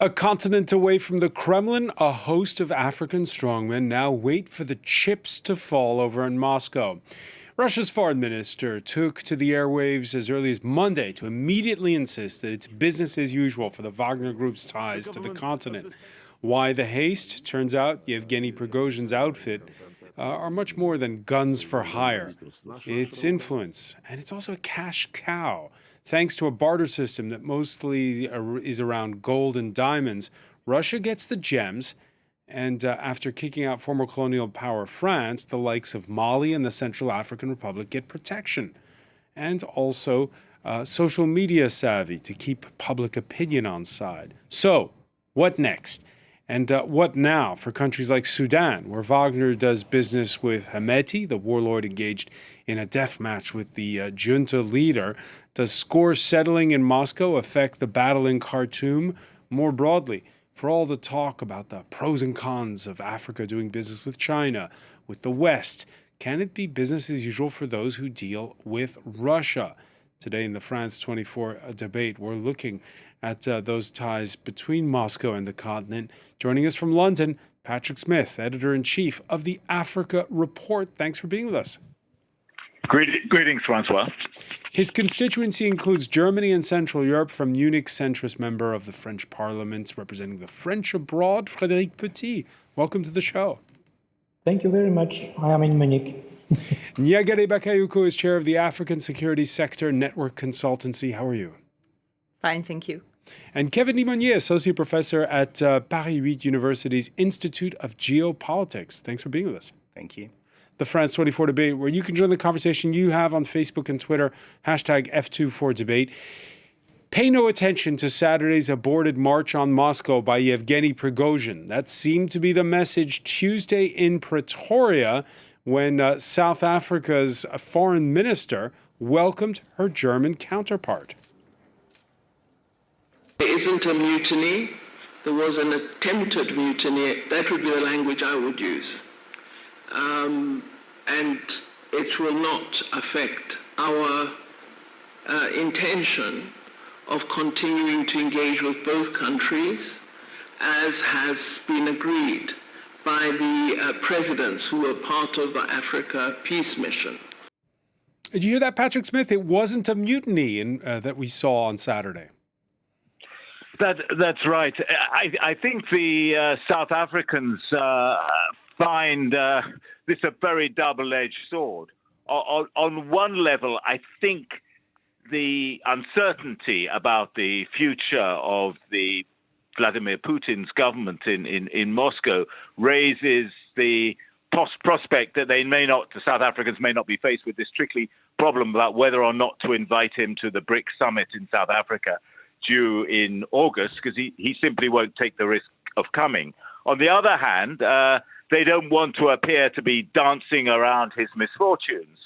A continent away from the Kremlin, a host of African strongmen now wait for the chips to fall over in Moscow. Russia's foreign minister took to the airwaves as early as Monday to immediately insist that it's business as usual for the Wagner Group's ties to the continent. Why the haste? Turns out Yevgeny Prigozhin's outfit are much more than guns for hire. It's influence, and it's also a cash cow. Thanks to a barter system that mostly is around gold and diamonds, Russia gets the gems, and after kicking out former colonial power France, the likes of Mali and the Central African Republic get protection. And also social media savvy to keep public opinion on side. So, what next? And what now for countries like Sudan, where Wagner does business with Hemeti, the warlord engaged in a death match with the junta leader? Does score settling in Moscow affect the battle in Khartoum more broadly? For all the talk about the pros and cons of Africa doing business with China, with the West, can it be business as usual for those who deal with Russia? Today in the France 24 debate, we're looking at those ties between Moscow and the continent. Joining us from London, Patrick Smith, editor-in-chief of the Africa Report. Thanks for being with us. Greetings, Francois. His constituency includes Germany and Central Europe. From Munich, centrist member of the French Parliament, representing the French abroad, Frédéric Petit. Welcome to the show. Thank you very much. I am in Munich. Nyagare Bakayoko is chair of the African Security Sector Network Consultancy. How are you? Fine, thank you. And Kevin Limonier, associate professor at Paris 8 University's Institute of Geopolitics. Thanks for being with us. Thank you. The France 24 debate, where you can join the conversation you have on Facebook and Twitter, hashtag F24debate. Pay no attention to Saturday's aborted march on Moscow by Yevgeny Prigozhin. That seemed to be the message Tuesday in Pretoria when South Africa's foreign minister welcomed her German counterpart. There isn't a mutiny. There was an attempted mutiny. That would be the language I would use. And it will not affect our intention of continuing to engage with both countries, as has been agreed by the presidents who were part of the Africa Peace Mission. Did you hear that, Patrick Smith? It wasn't a mutiny that we saw on Saturday. That's right. I think the South Africans find this a very double-edged sword. On one level, I think the uncertainty about the future of the Vladimir Putin's government in Moscow raises the prospect that the South Africans may not be faced with this tricky problem about whether or not to invite him to the BRICS summit in South Africa due in August, because he simply won't take the risk of coming. On the other hand, they don't want to appear to be dancing around his misfortunes.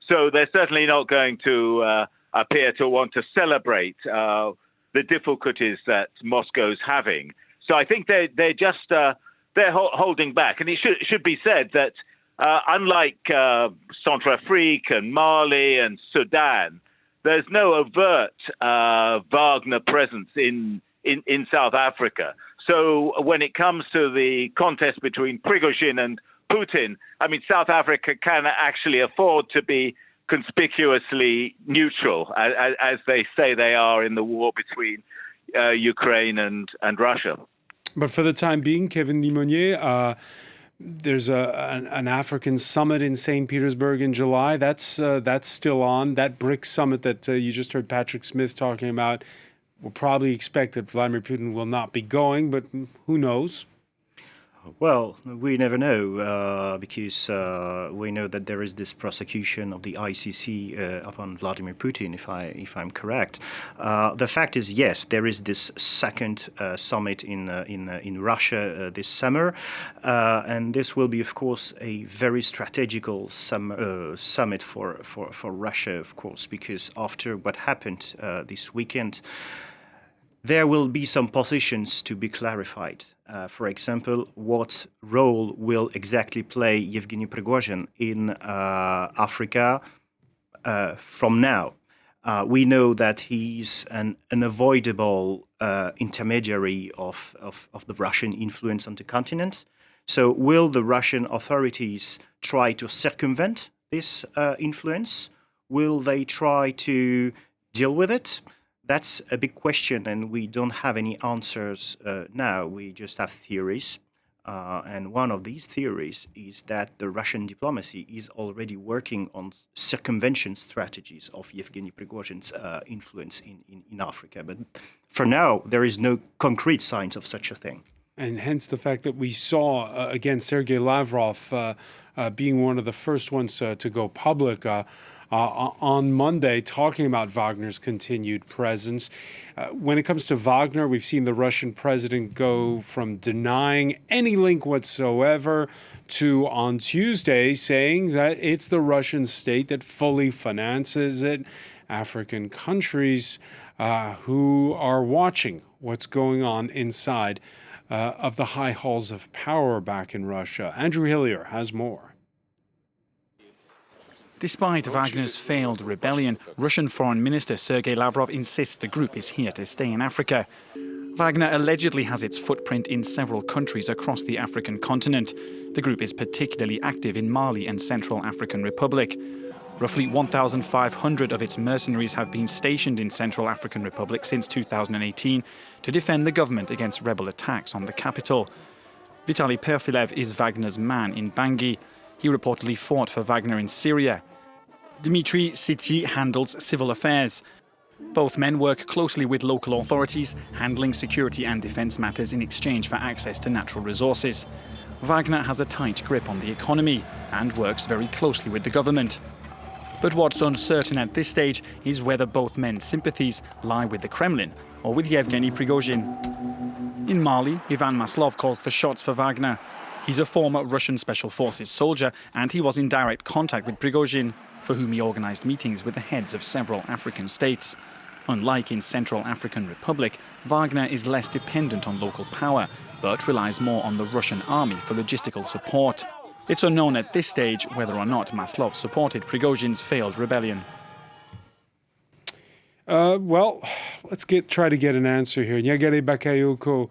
So they're certainly not going to appear to want to celebrate the difficulties that Moscow's having. So I think they're holding back. And it should be said that unlike Centrafrique and Mali and Sudan, there's no overt Wagner presence in South Africa. So when it comes to the contest between Prigozhin and Putin, I mean, South Africa can actually afford to be conspicuously neutral, as they say they are in the war between Ukraine and Russia. But for the time being, Kevin Limonier, there's an African summit in St. Petersburg in July. That's still on. That BRICS summit that you just heard Patrick Smith talking about, we'll probably expect that Vladimir Putin will not be going, but who knows? Well, we never know because we know that there is this prosecution of the ICC upon Vladimir Putin, if I'm correct. The fact is, yes, there is this second summit in Russia this summer, and this will be, of course, a very strategical summit for Russia, of course, because after what happened this weekend, there will be some positions to be clarified. For example, what role will exactly play Yevgeny Prigozhin in Africa from now? We know that he's an unavoidable intermediary of the Russian influence on the continent. So will the Russian authorities try to circumvent this influence? Will they try to deal with it? That's a big question, and we don't have any answers now. We just have theories. And one of these theories is that the Russian diplomacy is already working on circumvention strategies of Yevgeny Prigozhin's influence in Africa. But for now, there is no concrete signs of such a thing. And hence the fact that we saw, again, Sergei Lavrov being one of the first ones to go public on Monday, talking about Wagner's continued presence. When it comes to Wagner, we've seen the Russian president go from denying any link whatsoever to, on Tuesday, saying that it's the Russian state that fully finances it. African countries who are watching what's going on inside of the high halls of power back in Russia. Andrew Hillier has more. Despite Wagner's failed rebellion, Russian Foreign Minister Sergei Lavrov insists the group is here to stay in Africa. Wagner allegedly has its footprint in several countries across the African continent. The group is particularly active in Mali and Central African Republic. Roughly 1,500 of its mercenaries have been stationed in Central African Republic since 2018 to defend the government against rebel attacks on the capital. Vitaly Perfilev is Wagner's man in Bangui. He reportedly fought for Wagner in Syria. Dmitry Siti handles civil affairs. Both men work closely with local authorities, handling security and defense matters in exchange for access to natural resources. Wagner has a tight grip on the economy and works very closely with the government. But what's uncertain at this stage is whether both men's sympathies lie with the Kremlin or with Yevgeny Prigozhin. In Mali, Ivan Maslov calls the shots for Wagner. He's a former Russian Special Forces soldier, and he was in direct contact with Prigozhin, for whom he organized meetings with the heads of several African states. Unlike in Central African Republic, Wagner is less dependent on local power, but relies more on the Russian army for logistical support. It's unknown at this stage whether or not Maslov supported Prigozhin's failed rebellion. Well, let's try to get an answer here. Nyagere Bakayoko,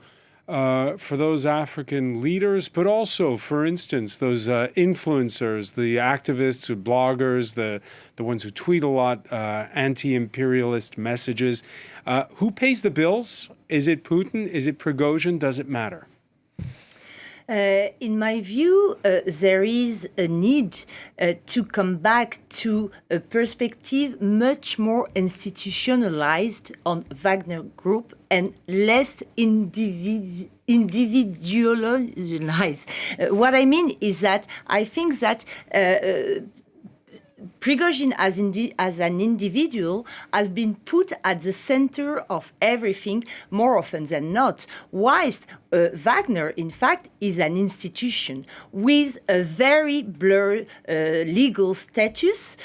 for those African leaders, but also, for instance, those influencers, the activists, the bloggers, the ones who tweet a lot, anti-imperialist messages. Who pays the bills? Is it Putin? Is it Prigozhin? Does it matter? In my view, there is a need to come back to a perspective much more institutionalized on Wagner Group and less individualized. What I mean is that I think that Prigozhin as an individual has been put at the center of everything more often than not, whilst Wagner, in fact, is an institution with a very blurred legal status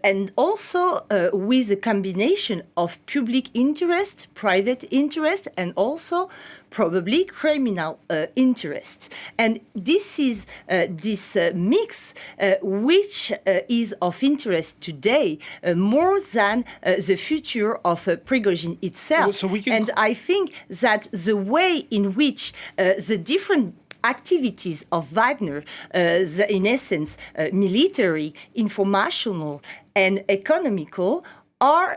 and also with a combination of public interest, private interest, and also probably criminal interest. And this is this mix which is of interest today more than the future of Prigozhin itself. And I think that the way in which the different activities of Wagner, in essence, military, informational, and economical, are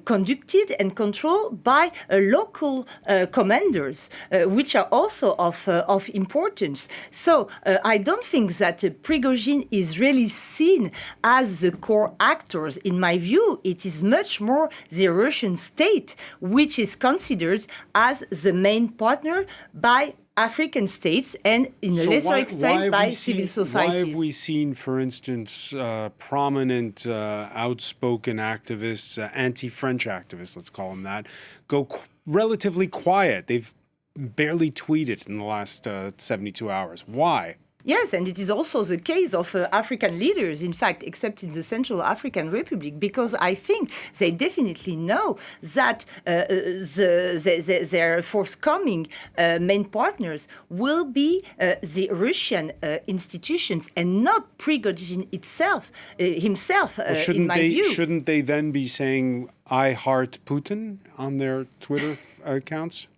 conducted and controlled by local commanders, which are also of importance. So I don't think that Prigozhin is really seen as the core actors. In my view, it is much more the Russian state, which is considered as the main partner by African states and in a lesser extent by civil societies. Why have we seen, for instance, prominent outspoken activists, anti-French activists, let's call them that, go relatively quiet? They've barely tweeted in the last 72 hours. Why? Yes, and it is also the case of African leaders, in fact, except in the Central African Republic, because I think they definitely know that their forthcoming main partners will be the Russian institutions and not Prigozhin himself, in my view. Shouldn't they then be saying, "I heart Putin" on their Twitter accounts?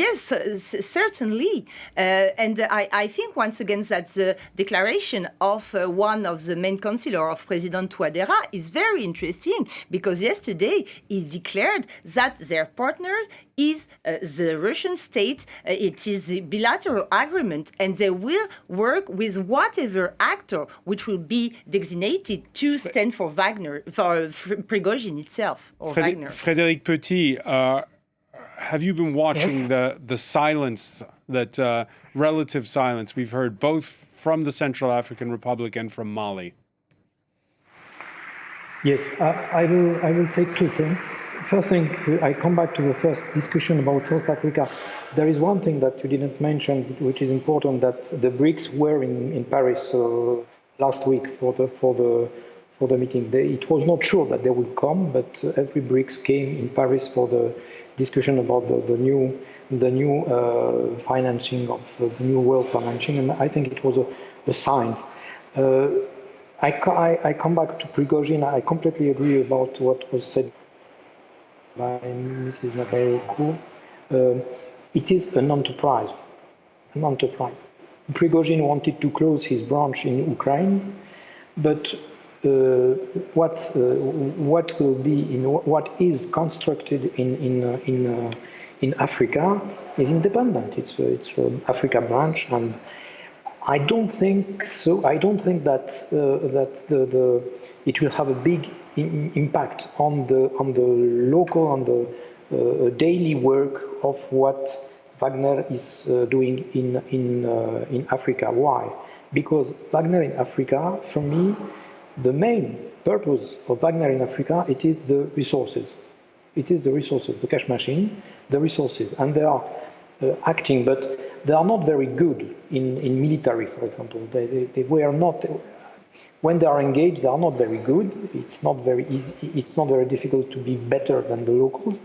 Yes, certainly. And I think once again that the declaration of one of the main counselor of President Touadéra is very interesting, because yesterday he declared that their partner is the Russian state. It is a bilateral agreement, and they will work with whatever actor which will be designated to stand for Wagner, for Prigozhin itself. Wagner. Frédéric Petit, have you been watching the silence, that relative silence we've heard both from the Central African Republic and from Mali? Yes, I will say two things. First thing, I come back to the first discussion about South Africa. There is one thing that you didn't mention, which is important, that the BRICS were in Paris last week for the meeting. It was not sure that they would come, but every BRICS came in Paris for the discussion about the new financing of the new world financing, and I think it was a sign. I come back to Prigozhin. I completely agree about what was said by Mrs. Nakayaku. It is an enterprise. Prigozhin wanted to close his branch in Ukraine, but what is constructed in Africa is independent. It's an Africa branch, and I don't think so. I don't think that it will have a big impact on the local, on the daily work of what Wagner is doing in Africa. Why? Because Wagner in Africa, for me, the main purpose of Wagner in Africa, it is the resources. It is the resources, the cash machine, the resources, and they are acting, but they are not very good in military, for example. They were not. When they are engaged, they are not very good. It's not very easy. It's not very difficult to be better than the locals,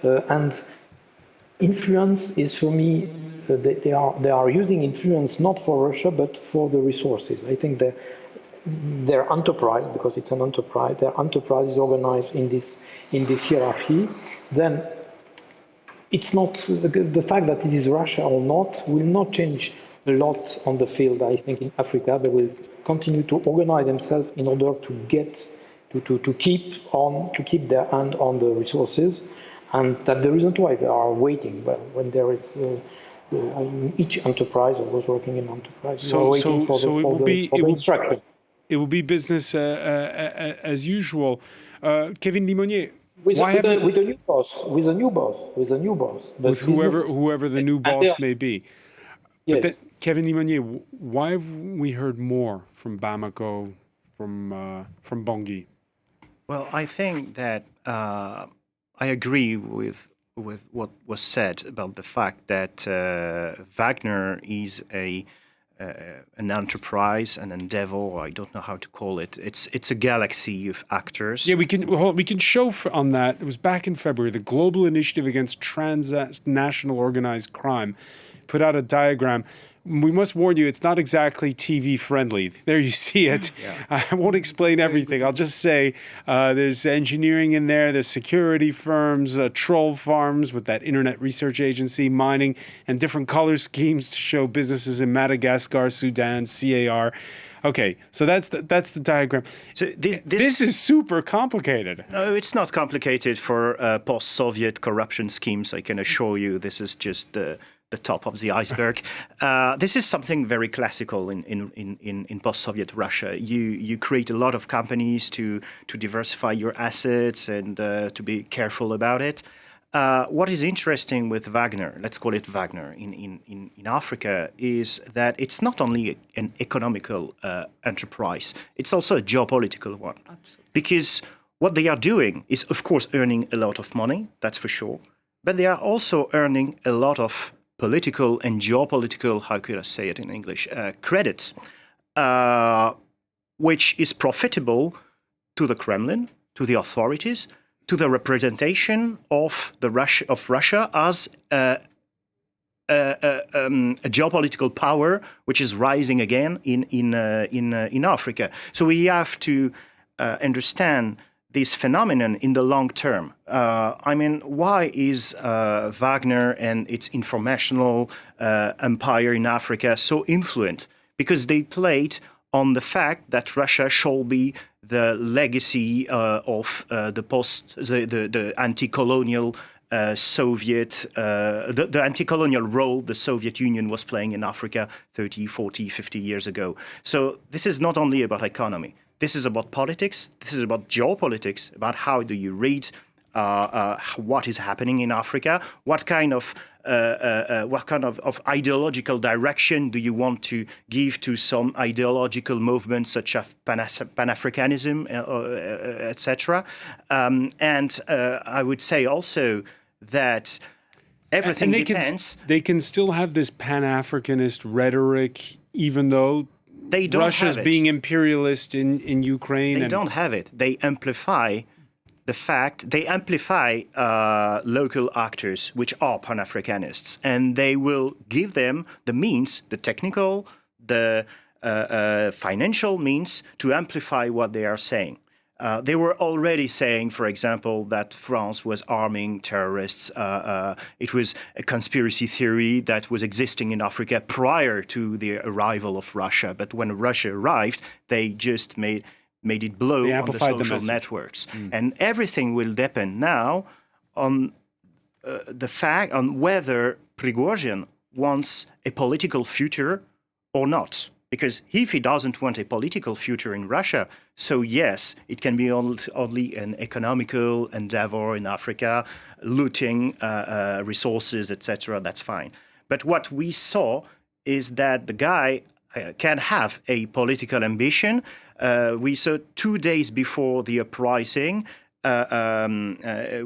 and influence is, for me, they are using influence not for Russia but for the resources. I think their enterprise, because it's an enterprise, their enterprise is organized in this hierarchy. Then it's not the fact that it is Russia or not will not change a lot on the field. I think in Africa they will continue to organize themselves in order to get to keep their hand on the resources, and that the reason why they are waiting. Well, when there is each enterprise, I was working in enterprise, so it will be instruction. It will be business as usual. Kevin Limonier, with a new boss. With whoever the new boss may be. Yes. But Kevin Limonier, why have we heard more from Bamako, from Bangui? Well, I think that I agree with what was said about the fact that Wagner is an enterprise, an endeavor. I don't know how to call it. It's a galaxy of actors. Yeah, we can show on that. It was back in February. The Global Initiative Against Transnational Organized Crime put out a diagram. We must warn you, it's not exactly TV friendly. There you see it. Yeah. I won't explain everything. I'll just say there's engineering in there, there's security firms, troll farms with that internet research agency, mining, and different color schemes to show businesses in Madagascar, Sudan, CAR. Okay, so that's the diagram. So this is super complicated. No, it's not complicated for post-Soviet corruption schemes. I can assure you, this is just the top of the iceberg. This is something very classical in post-Soviet Russia. You create a lot of companies to diversify your assets and to be careful about it. What is interesting with Wagner, let's call it Wagner, in Africa, is that it's not only an economical enterprise, it's also a geopolitical one. Absolutely. Because what they are doing is, of course, earning a lot of money, that's for sure. but they are also earning a lot of political and geopolitical, how could I say it in English, credit, which is profitable to the Kremlin, to the authorities, to the representation of Russia as a geopolitical power which is rising again in Africa. So we have to understand this phenomenon in the long term. I mean, why is Wagner and its informational empire in Africa so influent? Because they played on the fact that Russia shall be the legacy of the anti-colonial Soviet, the anti-colonial role the Soviet Union was playing in Africa 30, 40, 50 years ago. So this is not only about economy. This is about politics. This is about geopolitics, about how do you read what is happening in Africa, what kind of ideological direction do you want to give to some ideological movements such as Pan-Africanism, etc. And I would say also that everything depends. They can still have this Pan-Africanist rhetoric, even though Russia's being imperialist in Ukraine. They don't have it. They amplify the fact, they amplify local actors which are Pan-Africanists, and they will give them the means, the technical, the financial means to amplify what they are saying. They were already saying, for example, that France was arming terrorists. It was a conspiracy theory that was existing in Africa prior to the arrival of Russia. But when Russia arrived, they just made it blow on the social networks. And everything will depend now on the fact, on whether Prigozhin wants a political future or not. Because if he doesn't want a political future in Russia, so yes, it can be only an economical endeavor in Africa, looting resources, etc., that's fine. But what we saw is that the guy can have a political ambition. We saw 2 days before the uprising,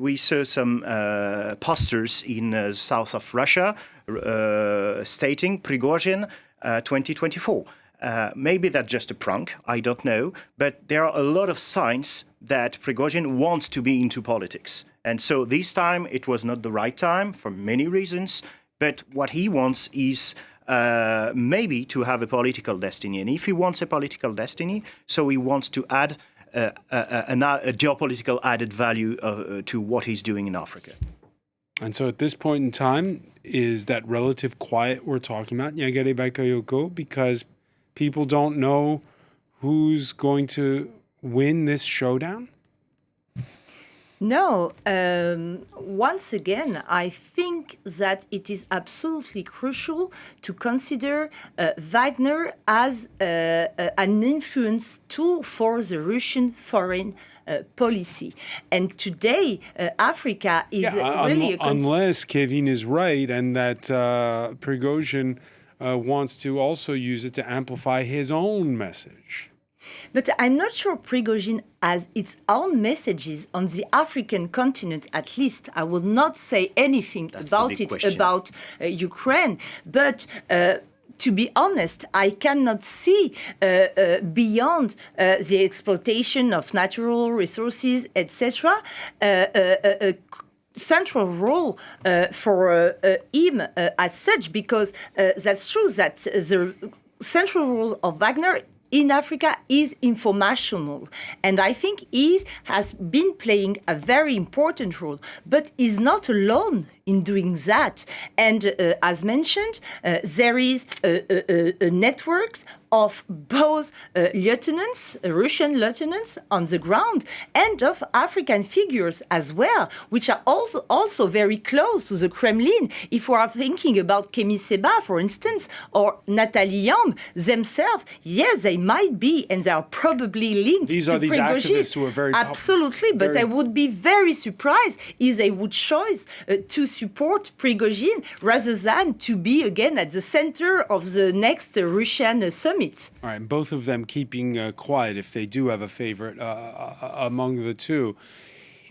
we saw some posters in south of Russia stating Prigozhin 2024. Maybe that's just a prank, I don't know, but there are a lot of signs that Prigozhin wants to be into politics. And so this time it was not the right time for many reasons, but what he wants is maybe to have a political destiny. And if he wants a political destiny, so he wants to add a geopolitical added value to what he's doing in Africa. And so at this point in time, is that relative quiet we're talking about, Yevgeny Prigozhin, because people don't know who's going to win this showdown? No. Once again, I think that it is absolutely crucial to consider Wagner as an influence tool for the Russian foreign policy. And today, Africa is really unless Kevin is right and that Prigozhin wants to also use it to amplify his own message. But I'm not sure Prigozhin has its own messages on the African continent, at least. I will not say anything about Ukraine. But to be honest, I cannot see beyond the exploitation of natural resources, etc., a central role for him as such, because that's true that the central role of Wagner in Africa is informational. And I think he has been playing a very important role, but is not alone in doing that. And as mentioned, there is a network of both lieutenants, Russian lieutenants on the ground, and of African figures as well, which are also very close to the Kremlin. If we are thinking about Kemi Seba, for instance, or Nathalie Yamb themselves, yes, they might be, and they are probably linked These to are these Prigozhin. activists who are very absolutely, but I would be very surprised if they would choose to support Prigozhin rather than to be again at the center of the next Russian summit. All right, both of them keeping quiet if they do have a favorite among the two.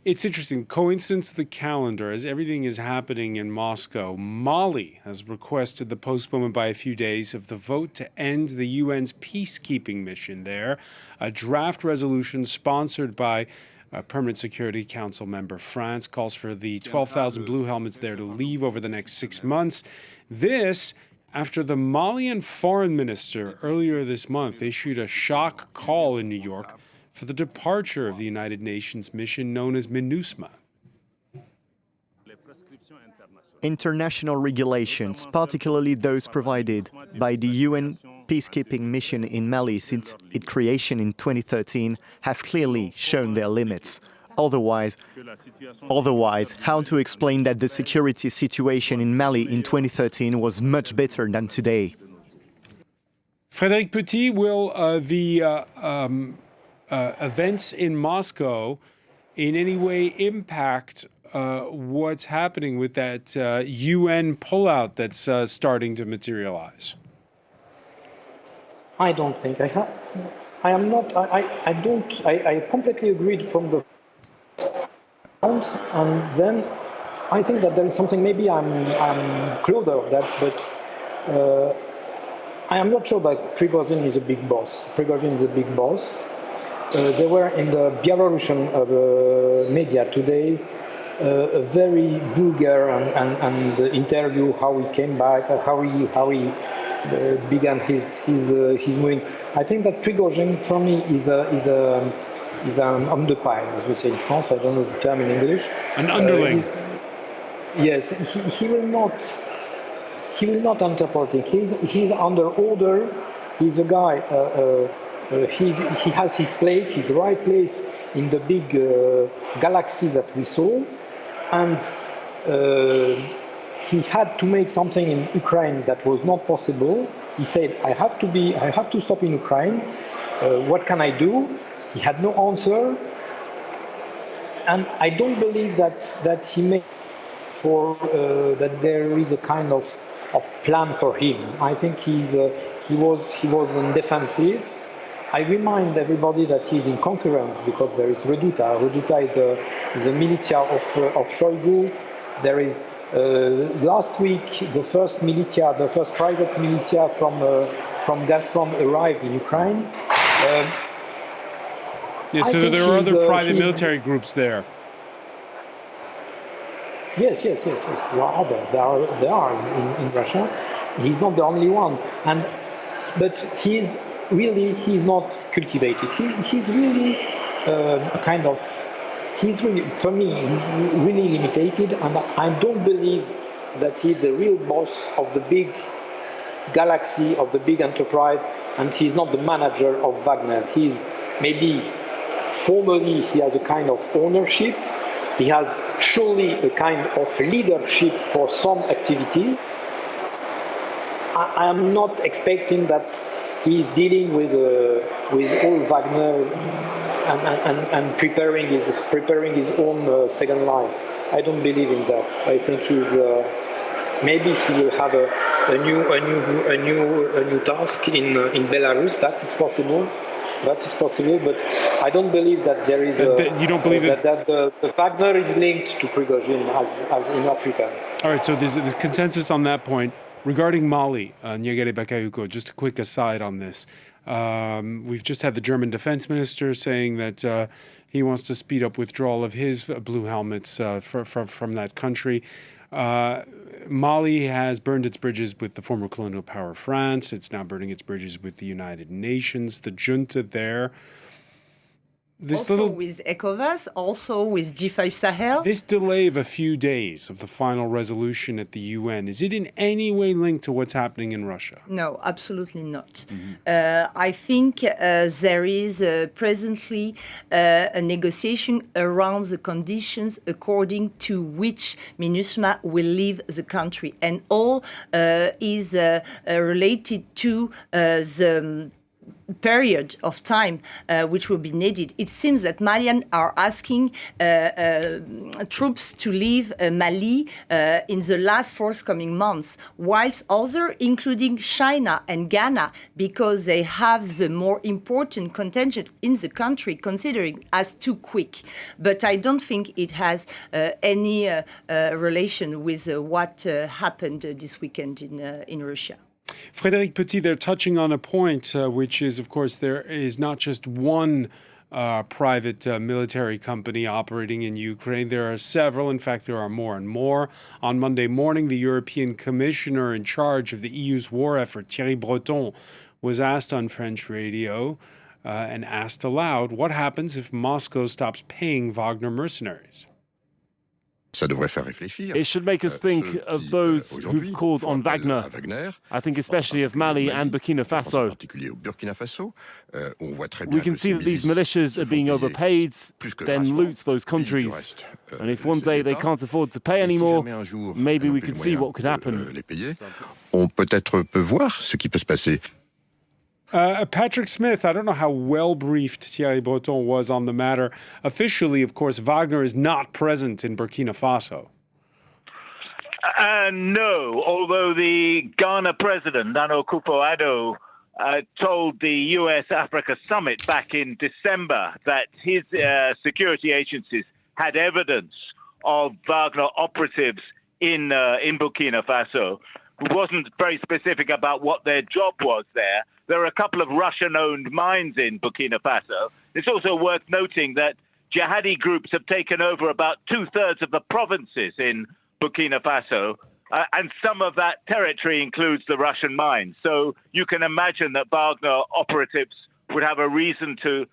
It's interesting. Coincidence of the calendar, as everything is happening in Moscow, Mali has requested the postponement by a few days of the vote to end the UN's peacekeeping mission there. A draft resolution sponsored by Permanent Security Council member France calls for the 12,000 blue helmets there to leave over the next 6 months. This after the Malian foreign minister earlier this month issued a shock call in New York for the departure of the United Nations mission known as MINUSMA. International regulations, particularly those provided by the UN peacekeeping mission in Mali since its creation in 2013, have clearly shown their limits. Otherwise, how to explain that the security situation in Mali in 2013 was much better than today? Frédéric Petit, will the events in Moscow in any way impact what's happening with that UN pullout that's starting to materialize? I don't think I completely agreed from the and then I think that there is something, maybe I'm closer of that, but I am not sure that Prigozhin is a big boss. Prigozhin is a big boss. There were in the Belarusian media today a very vulgar and interview how he came back, how he began his moving. I think that Prigozhin for me is an homme de paille, as we say in France. I don't know the term in English. An underling. Yes, he will not interpret it. He's under order. He's a guy. He has his place, his right place in the big galaxy that we saw, and he had to make something in Ukraine that was not possible. He said, I have to stop in Ukraine. What can I do? He had no answer, and I don't believe that he made that there is a kind of plan for him. I think he was in defensive. I remind everybody that he's in concurrence because there is Reduta. Reduta is the militia of Shoigu. There is last week the first private militia from Gazprom arrived in Ukraine. So there are other private military groups there. Yes. There are others. There are in Russia. He's not the only one, but he's not cultivated. He's really for me, he's really limited, and I don't believe that he's the real boss of the big galaxy, of the big enterprise, and he's not the manager of Wagner. He's maybe formally he has a kind of ownership. He has surely a kind of leadership for some activities. I am not expecting that he is dealing with all Wagner and preparing his own second life. I don't believe in that. I think maybe he will have a new task in Belarus. That is possible. But I don't believe that there is. You don't believe that the Wagner is linked to Prigozhin as in Africa. All right. So there's consensus on that point. Regarding Mali, Nyegere Bakayoko, just a quick aside on this. We've just had the German defense minister saying that he wants to speed up withdrawal of his blue helmets from that country. Mali has burned its bridges with the former colonial power France. It's now burning its bridges with the United Nations. The junta there. With ECOWAS, also with G5 Sahel. This delay of a few days of the final resolution at the UN, is it in any way linked to what's happening in Russia? No, absolutely not. I think there is presently a negotiation around the conditions according to which MINUSMA will leave the country. And all is related to period of time which will be needed. It seems that Malians are asking troops to leave Mali in the last forthcoming months, whilst others, including China and Ghana, because they have the more important contingent in the country, considering as too quick. But I don't think it has any relation with what happened this weekend in Russia. Frédéric Petit, they're touching on a point, which is, of course, there is not just one private military company operating in Ukraine. There are several. In fact, there are more and more. On Monday morning, the European Commissioner in charge of the EU's war effort, Thierry Breton, was asked on French radio and asked aloud, what happens if Moscow stops paying Wagner mercenaries? It should make us think of those who've called on Wagner. I think especially of Mali and Burkina Faso. We can see that these militias are being overpaid, then loot those countries. And if one day they can't afford to pay anymore, maybe we could see what could happen. Patrick Smith, I don't know how well briefed Thierry Breton was on the matter. Officially, of course, Wagner is not present in Burkina Faso. No, although the Ghana president, Nana Akufo-Addo, told the US-Africa summit back in December that his security agencies had evidence of Wagner operatives in Burkina Faso. He wasn't very specific about what their job was there. There are a couple of Russian-owned mines in Burkina Faso. It's also worth noting that jihadi groups have taken over about two-thirds of the provinces in Burkina Faso, and some of that territory includes the Russian mines. So you can imagine that Wagner operatives would have a reason to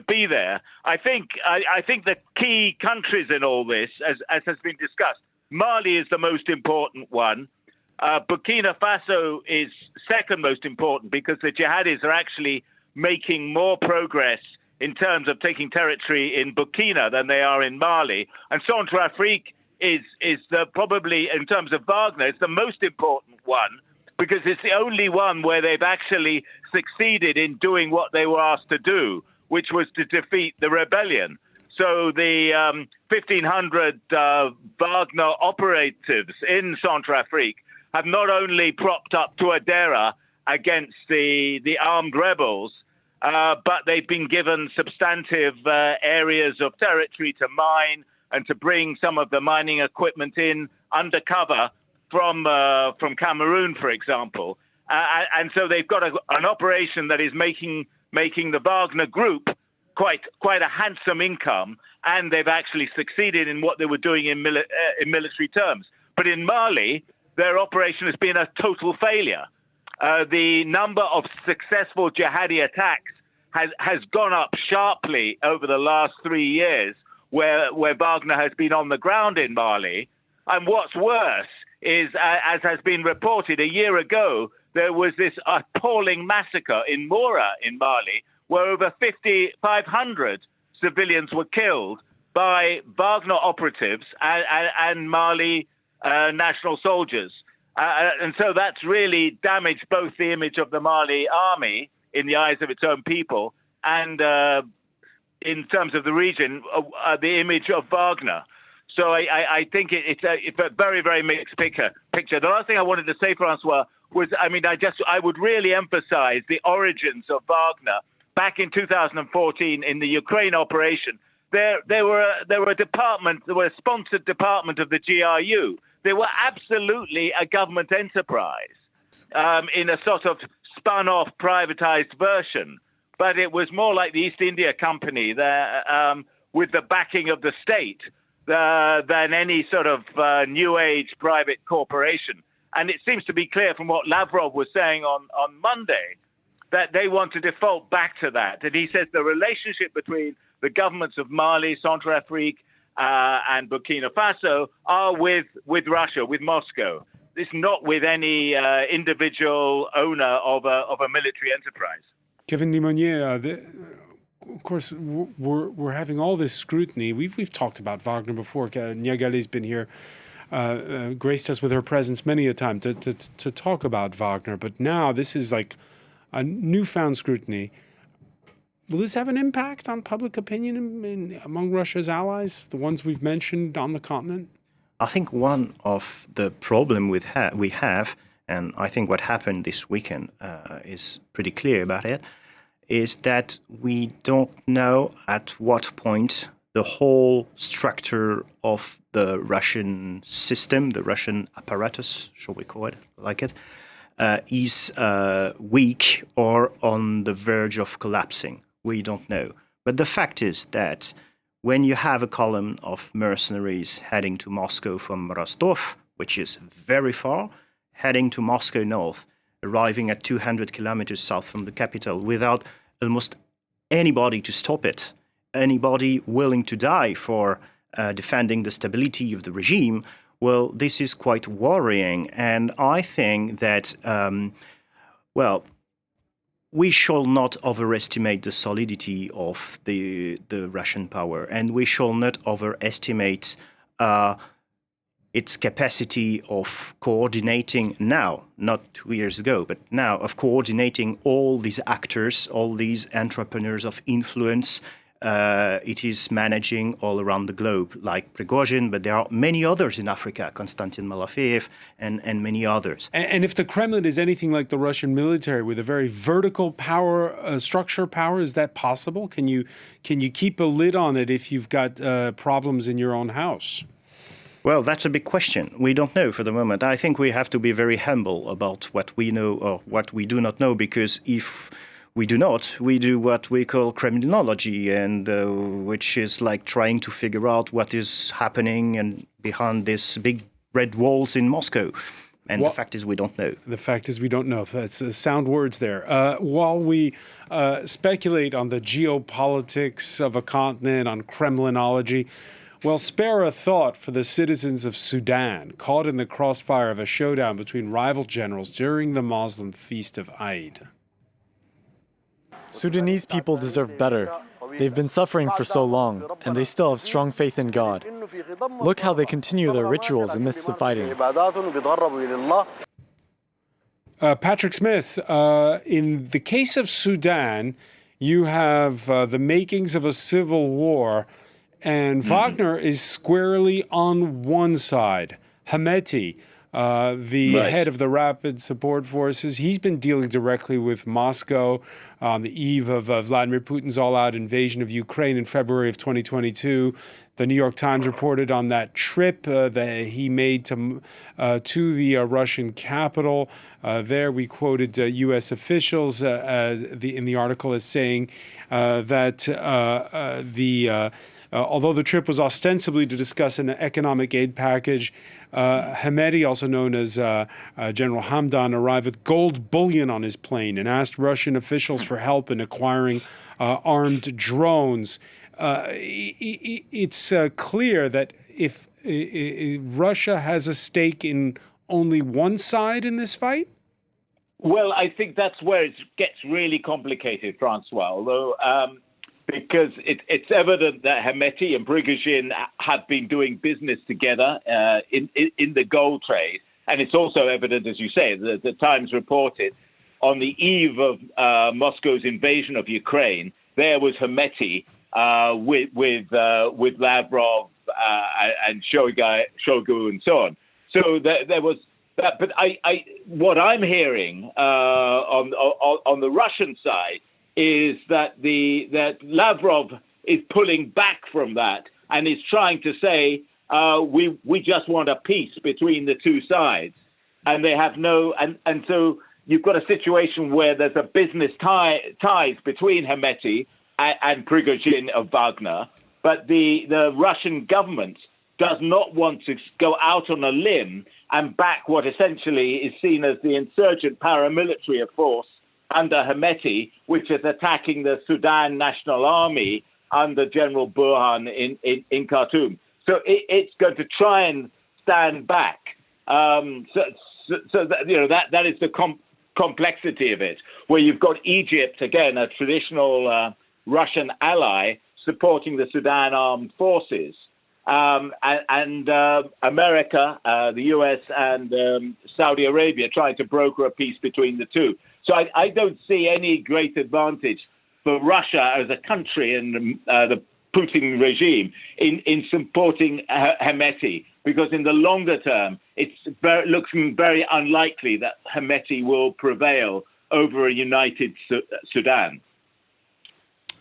be there. I think the key countries in all this, as has been discussed, Mali is the most important one. Burkina Faso is second most important because the jihadis are actually making more progress in terms of taking territory in Burkina than they are in Mali. And Centrafrique is probably, in terms of Wagner, it's the most important one because it's the only one where they've actually succeeded in doing what they were asked to do, which was to defeat the rebellion. So the 1,500 Wagner operatives in Centrafrique have not only propped up Touadéra against the armed rebels, but they've been given substantive areas of territory to mine and to bring some of the mining equipment in undercover from Cameroon, for example. And so they've got an operation that is making the Wagner group quite a handsome income, and they've actually succeeded in what they were doing in military terms. But in Mali, their operation has been a total failure. The number of successful jihadi attacks has gone up sharply over the last 3 years, where Wagner has been on the ground in Mali. And what's worse is, as has been reported, a year ago, there was this appalling massacre in Moura in Mali, where over 500 civilians were killed by Wagner operatives and Mali national soldiers. And so that's really damaged both the image of the Mali army in the eyes of its own people and in terms of the region, the image of Wagner. So I think it's a very, very mixed picture. The last thing I wanted to say, Francois, was, I would really emphasize the origins of Wagner. Back in 2014, in the Ukraine operation, there were a sponsored department of the GRU. They were absolutely a government enterprise in a sort of spun-off privatized version. But it was more like the East India Company with the backing of the state than any sort of new age private corporation. And it seems to be clear from what Lavrov was saying on Monday that they want to default back to that. And he says the relationship between the governments of Mali, Centrafrique, and Burkina Faso are with Russia, with Moscow. It's not with any individual owner of a military enterprise. Kevin Limonier, of course, we're having all this scrutiny. We've talked about Wagner before. Niagale's been here, graced us with her presence many a time to talk about Wagner. But now this is like a newfound scrutiny. Will this have an impact on public opinion among Russia's allies, the ones we've mentioned on the continent? I think one of the problem we have, and I think what happened this weekend is pretty clear about it, is that we don't know at what point the whole structure of the Russian system, the Russian apparatus, shall we call it like it, is weak or on the verge of collapsing. We don't know. But the fact is that when you have a column of mercenaries heading to Moscow from Rostov, which is very far, heading to Moscow north, arriving at 200 kilometers south from the capital without almost anybody to stop it, anybody willing to die for defending the stability of the regime, well, this is quite worrying. And I think that, we shall not overestimate the solidity of the Russian power, and we shall not overestimate its capacity of coordinating now, not 2 years ago, but now, of coordinating all these actors, all these entrepreneurs of influence. It is managing all around the globe, like Prigozhin, but there are many others in Africa, Konstantin Malafeyev and many others. And if the Kremlin is anything like the Russian military with a very vertical power, structure power, is that possible? Can you keep a lid on it if you've got problems in your own house? Well, that's a big question. We don't know for the moment. I think we have to be very humble about what we know or what we do not know, because if we do not, we do what we call criminology, and which is like trying to figure out what is happening and behind these big red walls in Moscow. And the fact is we don't know. The fact is we don't know. That's sound words there. While we speculate on the geopolitics of a continent, on Kremlinology, well, spare a thought for the citizens of Sudan, caught in the crossfire of a showdown between rival generals during the Muslim feast of Eid. Sudanese people deserve better. They've been suffering for so long, and they still have strong faith in God. Look how they continue their rituals amidst the fighting. Patrick Smith, in the case of Sudan, you have the makings of a civil war, and Wagner is squarely on one side. Hemeti, the head of the Rapid Support Forces, he's been dealing directly with Moscow on the eve of Vladimir Putin's all-out invasion of Ukraine in February of 2022. The New York Times reported on that trip that he made to the Russian capital. There we quoted U.S. officials in the article as saying that although the trip was ostensibly to discuss an economic aid package, Hemeti, also known as General Hamdan, arrived with gold bullion on his plane and asked Russian officials for help in acquiring armed drones. It's clear that if Russia has a stake in only one side in this fight? Well, I think that's where it gets really complicated, Francois, although because it's evident that Hemeti and Prigozhin have been doing business together in the gold trade. And it's also evident, as you say, the Times reported on the eve of Moscow's invasion of Ukraine, there was Hemeti with Lavrov and Shoigu and so on. So there was that. But what I'm hearing on the Russian side is that Lavrov is pulling back from that and is trying to say we just want a peace between the two sides, and they have no and so you've got a situation where there's a business ties between Hemeti and Prigozhin of Wagner, but the Russian government does not want to go out on a limb and back what essentially is seen as the insurgent paramilitary force under Hemeti, which is attacking the Sudan National Army under General Burhan in Khartoum. So it's going to try and stand back. So that is the complexity of it, where you've got Egypt, again, a traditional Russian ally, supporting the Sudan armed forces, and America, the US, and Saudi Arabia trying to broker a peace between the two. So I don't see any great advantage Russia as a country and the Putin regime in supporting Hemeti, because in the longer term, it looks very unlikely that Hemeti will prevail over a united Sudan.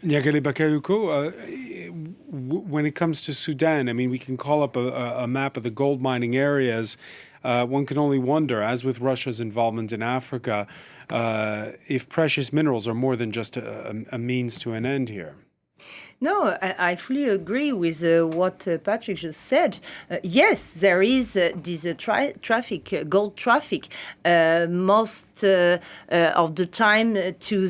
Yevgeny Prigozhin, when it comes to Sudan, I mean, we can call up a map of the gold mining areas. One can only wonder, as with Russia's involvement in Africa, if precious minerals are more than just a means to an end here. No, I fully agree with what Patrick just said. Yes, there is this traffic, gold traffic, most of the time to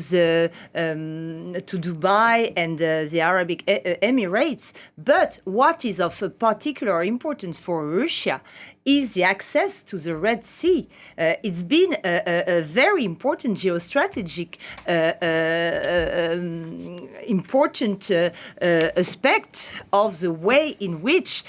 Dubai and the Arabic Emirates. But what is of particular importance for Russia is the access to the Red Sea. It's been a very important geostrategic, important aspect of the way in which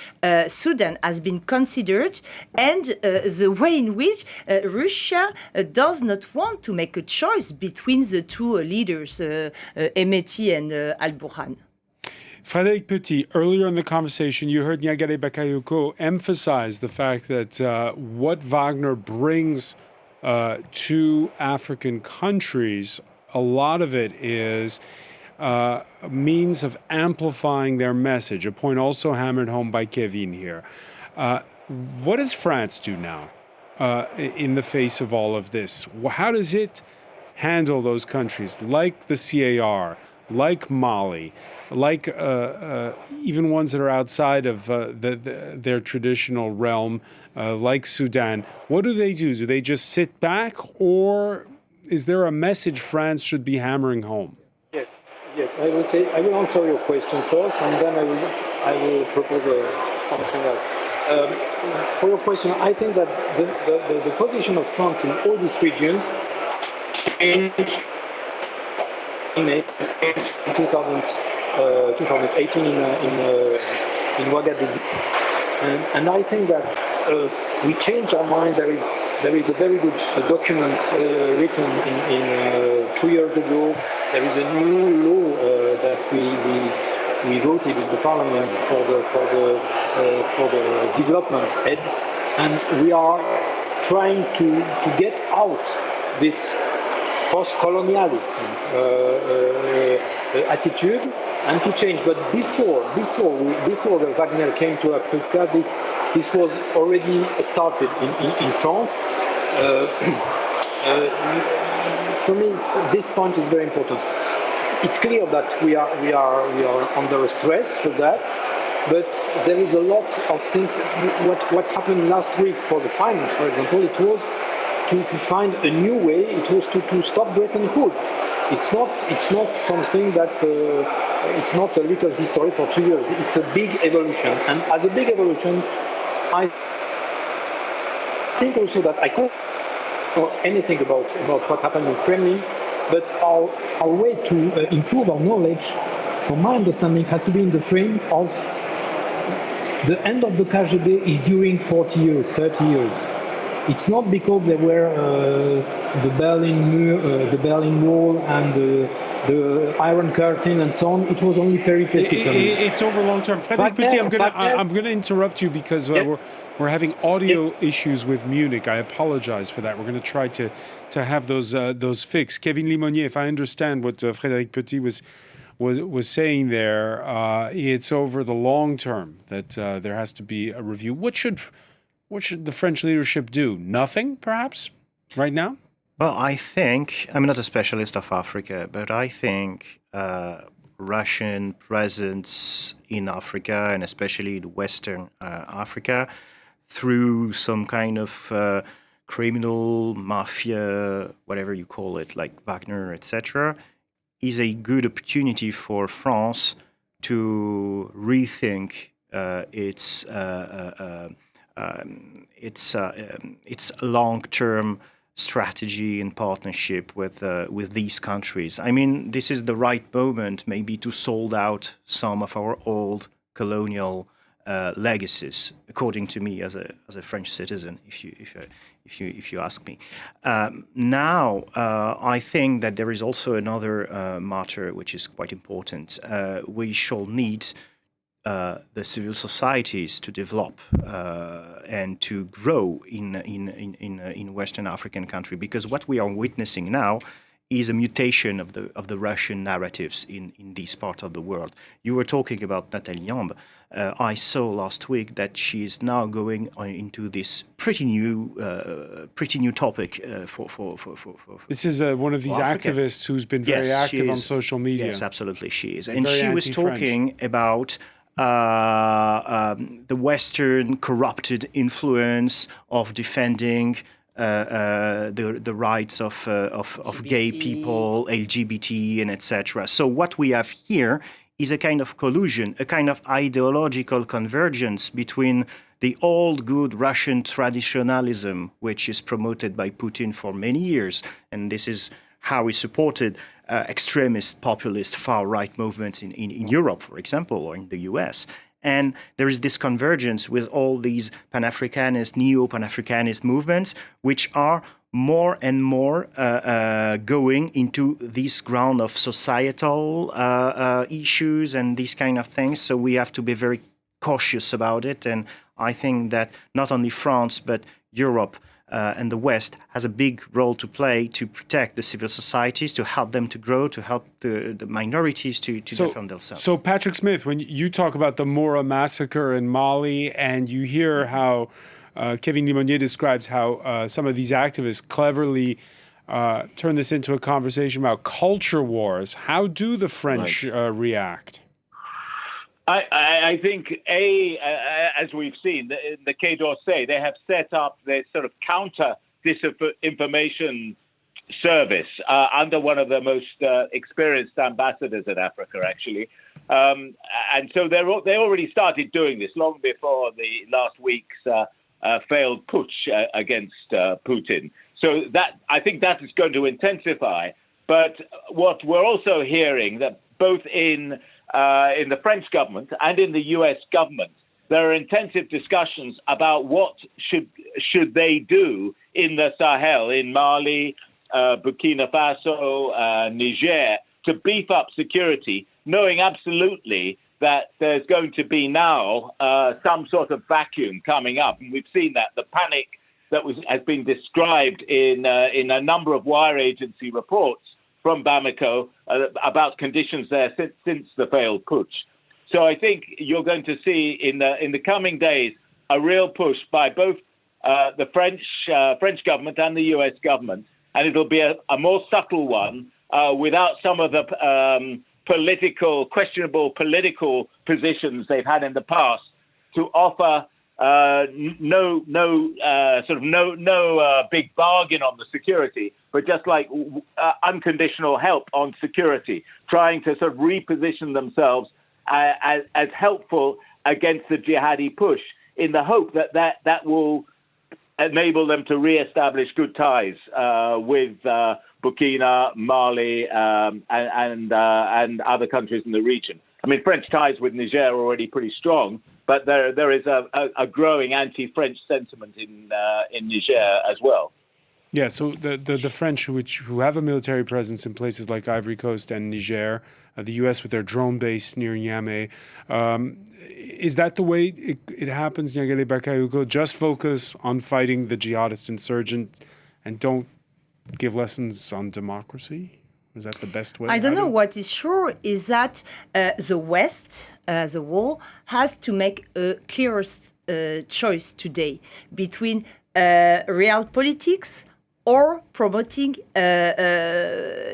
Sudan has been considered, and the way in which Russia does not want to make a choice between the two leaders, Hemeti and al-Burhan. Frédéric Petit, earlier in the conversation, you heard Yevgeny Prigozhin emphasize the fact that what Wagner brings to African countries, a lot of it is a means of amplifying their message, a point also hammered home by Kevin here. What does France do now in the face of all of this? How does it handle those countries like the CAR, like Mali, like even ones that are outside of their traditional realm, like Sudan? What do? Do they just sit back, or is there a message France should be hammering home? Yes, I will say I will answer your question first, and then I will propose something else. For your question, I think that the position of France in all these regions changed in 2018 in Ouagadougou, and I think that we changed our mind. There is a very good document written in 2 years ago. There is a new law that we voted in the parliament for the development aid, and we are trying to get out this post-colonialism attitude and to change. But before the Wagner came to Africa, this was already started in France. For me, this point is very important. It's clear that we are under stress for that, but there is a lot of things. What happened last week for the finance, for example, it was to find a new way. It was to stop Bretton Woods. It's not something that it's not a little history for 2 years. It's a big evolution, and as a big evolution, I think also that I can't know anything about what happened in Kremlin, but our way to improve our knowledge, from my understanding, has to be in the frame of the end of the KGB is during 40 years, 30 years. It's not because there were the Berlin Wall and the Iron Curtain and so on. It was only peripatetically. It's over long term. Frédéric Petit, I'm gonna interrupt you because we're having audio issues with Munich. I apologize for that. We're going to try to have those fixed. Kevin Limonier, if I understand what Frédéric Petit was saying there, it's over the long term that there has to be a review. What should the French leadership do? Nothing, perhaps, right now? Well, I think, I'm not a specialist of Africa, but I think Russian presence in Africa, and especially in Western Africa, through some kind of criminal mafia, whatever you call it, like Wagner, etc., is a good opportunity for France to rethink its long-term strategy and partnership with these countries. I mean, this is the right moment maybe to sold out some of our old colonial legacies, according to me as a French citizen, if you ask me. Now, I think that there is also another matter which is quite important. We shall need the civil societies to develop and to grow in Western African country, because what we are witnessing now is a mutation of the Russian narratives in this part of the world. You were talking about Nathalie Yamb. I saw last week that she is now going into this pretty new topic for This is one of these activists who's been very active on social media. Yes, absolutely, she is, and she was talking about the Western corrupted influence of defending the rights of gay people, LGBT, and etc. So what we have here is a kind of collusion, a kind of ideological convergence between the old good Russian traditionalism, which is promoted by Putin for many years, and this is how he supported extremist, populist, far-right movements in Europe, for example, or in the US. And there is this convergence with all these Pan-Africanist, neo-Pan-Africanist movements, which are more and more going into this ground of societal issues and these kind of things. So we have to be very cautious about it. And I think that not only France, but Europe and the West has a big role to play to protect the civil societies, to help them to grow, to help the minorities to defend themselves. So Patrick Smith, when you talk about the Mora massacre in Mali and you hear how Kevin Limonier describes how some of these activists cleverly turn this into a conversation about culture wars, how do the French react? I think, as we've seen, the Quai d'Orsay, they have set up their sort of counter disinformation service under one of the most experienced ambassadors in Africa, actually. And so they already started doing this long before the last week's failed putsch against Putin. So that I think that is going to intensify. But what we're also hearing that both in the French government and in the U.S. government, there are intensive discussions about what should they do in the Sahel, in Mali, Burkina Faso, Niger, to beef up security, knowing absolutely that there's going to be now some sort of vacuum coming up. And we've seen that, the panic that has been described in a number of wire agency reports from Bamako about conditions there since the failed putsch. So I think you're going to see in the coming days a real push by both the French government and the U.S. government, and it'll be a more subtle one without some of the questionable political positions they've had in the past to offer no big bargain on the security, but just like unconditional help on security, trying to sort of reposition themselves as helpful against the jihadi push, in the hope that will enable them to re-establish good ties with Burkina, Mali, and other countries in the region. I mean, French ties with Niger are already pretty strong, but there is a growing anti-French sentiment in Niger as well. Yeah, so the French, who have a military presence in places like Ivory Coast and Niger, the U.S. with their drone base near Niamey, is that the way it happens, Nyagele Bakayoko? Just focus on fighting the jihadist insurgent and don't give lessons on democracy? Is that the best way? I don't know. What is sure is that the West as a whole has to make a clearer choice today between real politics or promoting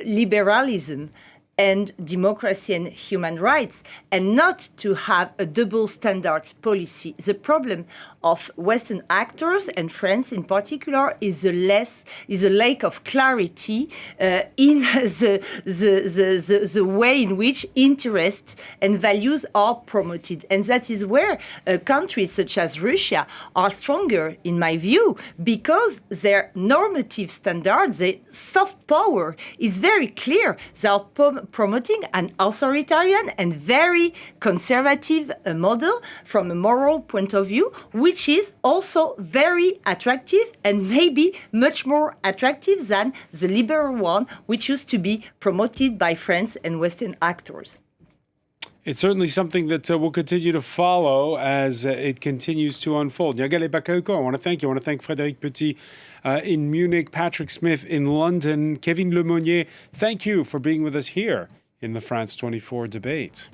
liberalism and democracy and human rights, and not to have a double standard policy. The problem of Western actors, and France in particular, is a lack of clarity in the way in which interests and values are promoted. And that is where countries such as Russia are stronger, in my view, because their normative standards, their soft power is very clear. They are promoting an authoritarian and very conservative model from a moral point of view, which is also very attractive and maybe much more attractive than the liberal one, which used to be promoted by France and Western actors. It's certainly something that we'll continue to follow as it continues to unfold. Yagale Bakayoko, I want to thank you. I want to thank Frédéric Petit in Munich, Patrick Smith in London, Kevin Lemonnier. Thank you for being with us here in the France 24 debate.